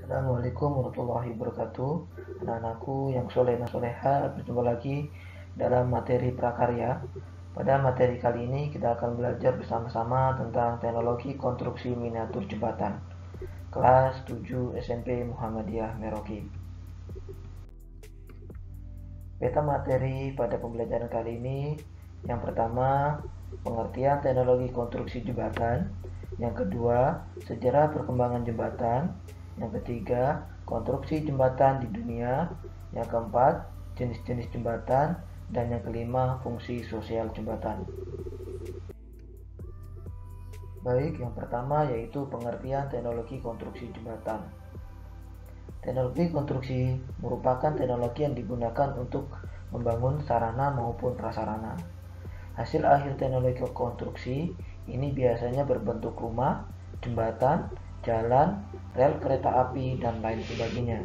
Assalamualaikum warahmatullahi wabarakatuh. Anak-anakku yang soleh dan soleha, berjumpa lagi dalam materi prakarya. Pada materi kali ini kita akan belajar bersama-sama tentang teknologi konstruksi miniatur jembatan. Kelas 7 SMP Muhammadiyah Merauke. Peta materi pada pembelajaran kali ini, yang pertama, pengertian teknologi konstruksi jembatan. Yang kedua, sejarah perkembangan jembatan. Yang ketiga, konstruksi jembatan di dunia. Yang keempat, jenis-jenis jembatan. Dan yang kelima, fungsi sosial jembatan. Baik, yang pertama yaitu pengertian teknologi konstruksi jembatan. Teknologi konstruksi merupakan teknologi yang digunakan untuk membangun sarana maupun prasarana. Hasil akhir teknologi konstruksi ini biasanya berbentuk rumah, jembatan, jalan, rel kereta api, dan lain sebagainya.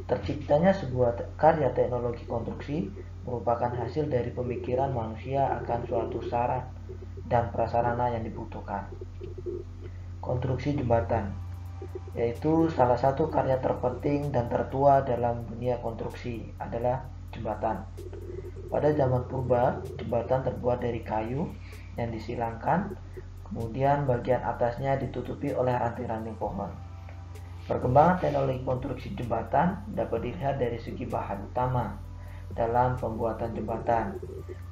Terciptanya sebuah karya teknologi konstruksi merupakan hasil dari pemikiran manusia akan suatu syarat dan prasarana yang dibutuhkan. Konstruksi jembatan yaitu salah satu karya terpenting dan tertua dalam dunia konstruksi adalah jembatan. Pada zaman purba, jembatan terbuat dari kayu yang disilangkan, kemudian bagian atasnya ditutupi oleh ranting-ranting pohon. Perkembangan teknologi konstruksi jembatan dapat dilihat dari segi bahan utama dalam pembuatan jembatan,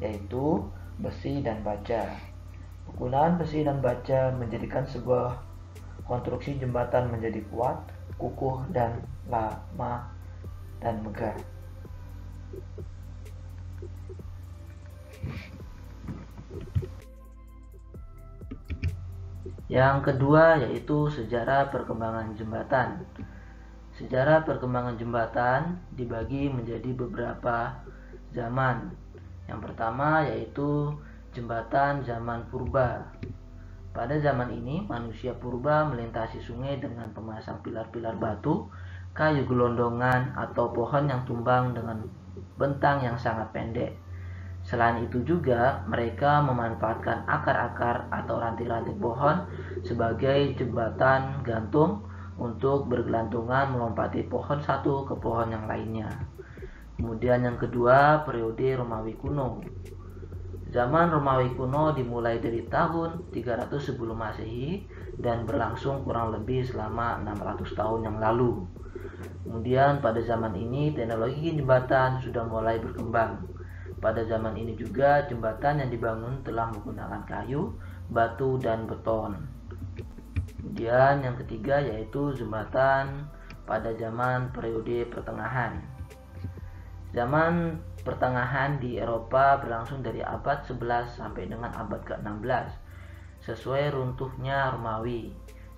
yaitu besi dan baja. Penggunaan besi dan baja menjadikan sebuah konstruksi jembatan menjadi kuat, kukuh, dan lama dan megah. Yang kedua yaitu sejarah perkembangan jembatan. Sejarah perkembangan jembatan dibagi menjadi beberapa zaman. Yang pertama yaitu jembatan zaman purba. Pada zaman ini manusia purba melintasi sungai dengan pemasang pilar-pilar batu, kayu gelondongan, atau pohon yang tumbang dengan bentang yang sangat pendek. Selain itu juga mereka memanfaatkan akar-akar atau ranting-ranting pohon sebagai jembatan gantung untuk bergelantungan melompati pohon satu ke pohon yang lainnya. Kemudian yang kedua, periode Romawi kuno. Zaman Romawi kuno dimulai dari tahun 300 sebelum Masehi dan berlangsung kurang lebih selama 600 tahun yang lalu. Kemudian pada zaman ini teknologi jembatan sudah mulai berkembang. Pada zaman ini juga jembatan yang dibangun telah menggunakan kayu, batu, dan beton. Kemudian yang ketiga yaitu jembatan pada zaman periode pertengahan. Zaman pertengahan di Eropa berlangsung dari abad 11 sampai dengan abad ke-16 sesuai runtuhnya Romawi.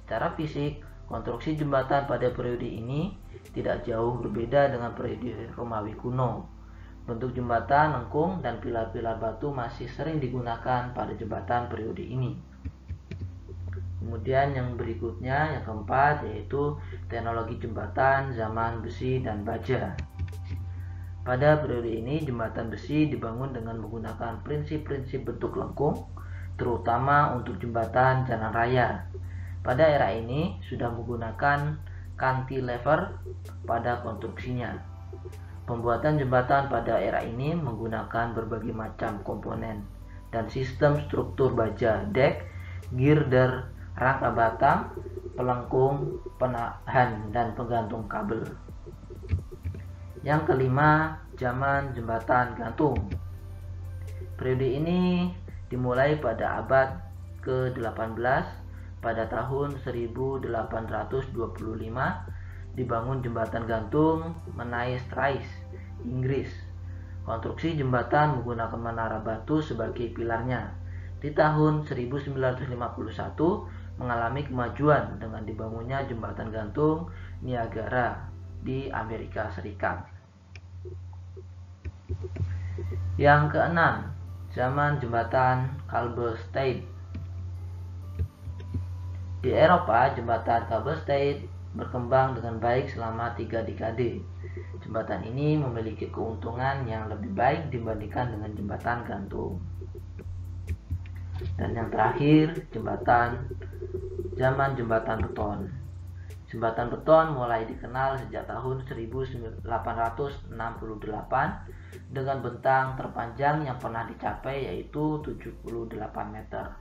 Secara fisik, konstruksi jembatan pada periode ini tidak jauh berbeda dengan periode Romawi kuno. Bentuk jembatan lengkung dan pilar-pilar batu masih sering digunakan pada jembatan periode ini. Kemudian yang berikutnya, yang keempat, yaitu teknologi jembatan zaman besi dan baja. Pada periode ini, jembatan besi dibangun dengan menggunakan prinsip-prinsip bentuk lengkung, terutama untuk jembatan jalan raya. Pada era ini, sudah menggunakan cantilever pada konstruksinya. Pembuatan jembatan pada era ini menggunakan berbagai macam komponen dan sistem struktur baja, dek, girder, rangka batang, pelengkung, penahan, dan penggantung kabel. Yang kelima, zaman jembatan gantung. Periode ini dimulai pada abad ke-18. Pada tahun 1825 dibangun jembatan gantung Menai Strais, Inggris. Konstruksi jembatan menggunakan menara batu sebagai pilarnya. Di tahun 1951 mengalami kemajuan dengan dibangunnya jembatan gantung Niagara di Amerika Serikat. Yang keenam, zaman jembatan Kabelstein. Di Eropa, jembatan Kabelstein berkembang dengan baik selama 3 dekade. Jembatan ini memiliki keuntungan yang lebih baik dibandingkan dengan jembatan gantung. Dan yang terakhir, zaman jembatan beton. Jembatan beton mulai dikenal sejak tahun 1868 dengan bentang terpanjang yang pernah dicapai yaitu 78 meter.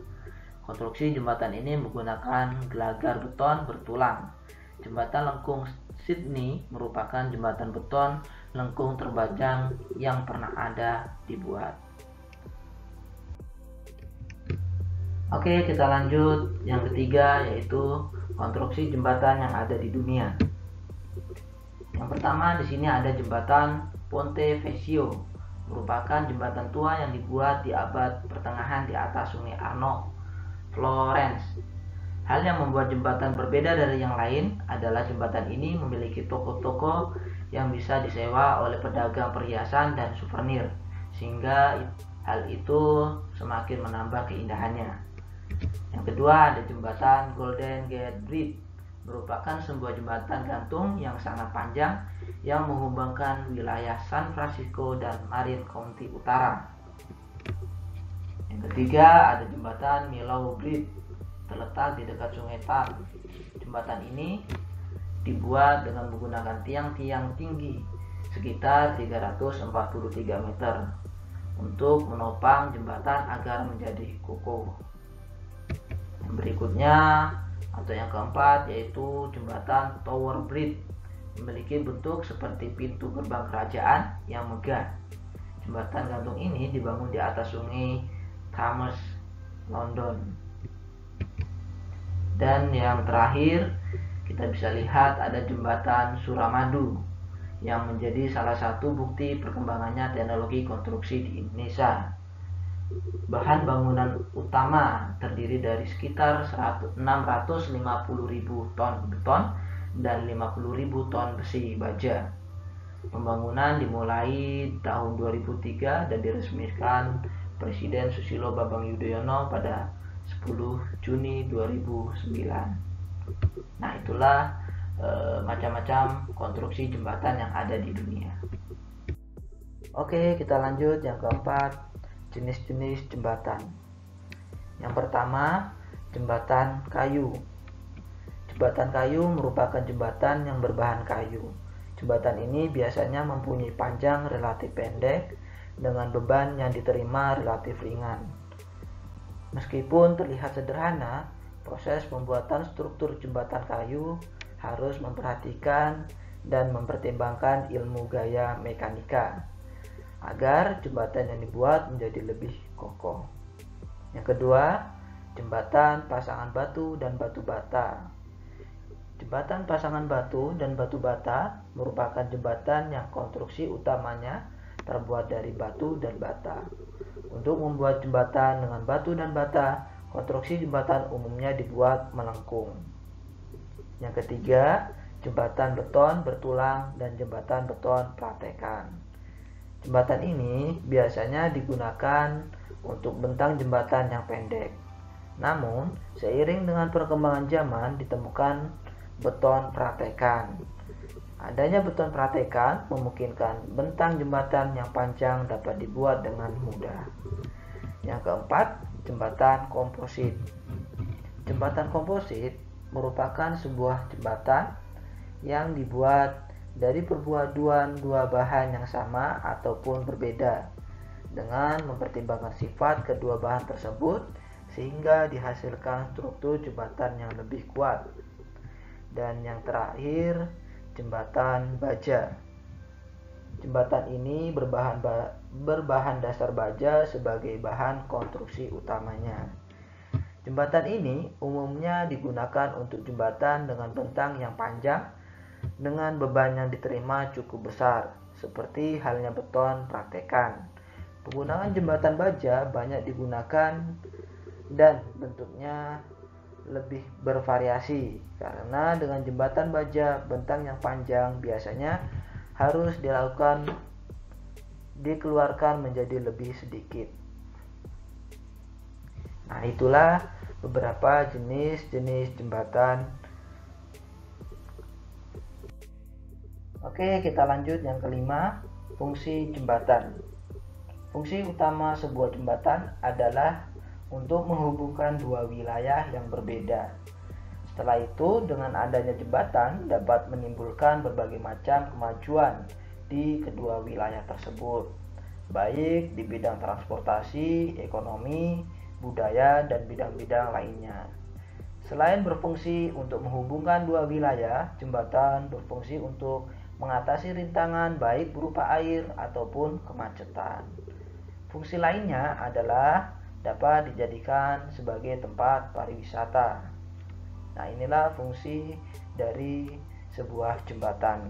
Konstruksi jembatan ini menggunakan gelagar beton bertulang. Jembatan lengkung Sydney merupakan jembatan beton lengkung terpanjang yang pernah ada dibuat. Oke, kita lanjut yang ketiga, yaitu konstruksi jembatan yang ada di dunia. Yang pertama di sini ada jembatan Ponte Vecchio, merupakan jembatan tua yang dibuat di abad pertengahan di atas Sungai Arno, Florence. Hal yang membuat jembatan berbeda dari yang lain adalah jembatan ini memiliki toko-toko yang bisa disewa oleh pedagang perhiasan dan souvenir, sehingga hal itu semakin menambah keindahannya. Yang kedua ada jembatan Golden Gate Bridge, merupakan sebuah jembatan gantung yang sangat panjang yang menghubungkan wilayah San Francisco dan Marin County Utara. Yang ketiga ada jembatan Milo Bridge, terletak di dekat Sungai Tam. Jembatan ini dibuat dengan menggunakan tiang-tiang tinggi sekitar 343 meter untuk menopang jembatan agar menjadi kokoh. Yang berikutnya atau yang keempat yaitu jembatan Tower Bridge, memiliki bentuk seperti pintu gerbang kerajaan yang megah. Jembatan gantung ini dibangun di atas Sungai Thames, London. Dan yang terakhir kita bisa lihat ada jembatan Suramadu yang menjadi salah satu bukti perkembangannya teknologi konstruksi di Indonesia. Bahan bangunan utama terdiri dari sekitar 650.000 ton beton dan 50.000 ton besi baja. Pembangunan dimulai tahun 2003 dan diresmikan Presiden Susilo Bambang Yudhoyono pada 10 Juni 2009. Nah, itulah macam-macam konstruksi jembatan yang ada di dunia. Oke, kita lanjut yang keempat, jenis-jenis jembatan. Yang pertama, jembatan kayu. Jembatan kayu merupakan jembatan yang berbahan kayu. Jembatan ini biasanya mempunyai panjang relatif pendek dengan beban yang diterima relatif ringan. Meskipun terlihat sederhana, proses pembuatan struktur jembatan kayu harus memperhatikan dan mempertimbangkan ilmu gaya mekanika agar jembatan yang dibuat menjadi lebih kokoh. Yang kedua, jembatan pasangan batu dan batu bata. Jembatan pasangan batu dan batu bata merupakan jembatan yang konstruksi utamanya terbuat dari batu dan bata. Untuk membuat jembatan dengan batu dan bata, konstruksi jembatan umumnya dibuat melengkung. Yang ketiga, jembatan beton bertulang dan jembatan beton pratekan. Jembatan ini biasanya digunakan untuk bentang jembatan yang pendek. Namun, seiring dengan perkembangan zaman ditemukan beton pratekan. Adanya beton pratekan memungkinkan bentang jembatan yang panjang dapat dibuat dengan mudah. Yang keempat, jembatan komposit. Jembatan komposit merupakan sebuah jembatan yang dibuat dari perpaduan dua bahan yang sama ataupun berbeda dengan mempertimbangkan sifat kedua bahan tersebut sehingga dihasilkan struktur jembatan yang lebih kuat. Dan yang terakhir, jembatan baja. Jembatan ini berbahan dasar baja sebagai bahan konstruksi utamanya. Jembatan ini umumnya digunakan untuk jembatan dengan bentang yang panjang dengan beban yang diterima cukup besar, seperti halnya beton praktekan. Penggunaan jembatan baja banyak digunakan dan bentuknya lebih bervariasi, karena dengan jembatan baja bentang yang panjang biasanya harus dikeluarkan menjadi lebih sedikit. Nah, itulah beberapa jenis-jenis jembatan. Oke, kita lanjut yang kelima, fungsi jembatan. Fungsi utama sebuah jembatan adalah untuk menghubungkan dua wilayah yang berbeda. Setelah itu, dengan adanya jembatan dapat menimbulkan berbagai macam kemajuan di kedua wilayah tersebut, baik di bidang transportasi, ekonomi, budaya, dan bidang-bidang lainnya. Selain berfungsi untuk menghubungkan dua wilayah, jembatan berfungsi untuk mengatasi rintangan baik berupa air ataupun kemacetan. Fungsi lainnya adalah dapat dijadikan sebagai tempat pariwisata. Nah, inilah fungsi dari sebuah jembatan.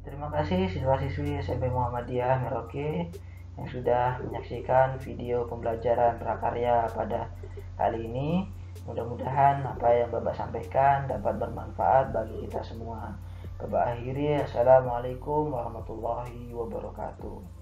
Terima kasih siswa-siswi SMP Muhammadiyah Merauke yang sudah menyaksikan video pembelajaran prakarya pada kali ini. Mudah-mudahan apa yang Bapak sampaikan dapat bermanfaat bagi kita semua. Bapak akhiri, Assalamualaikum warahmatullahi wabarakatuh.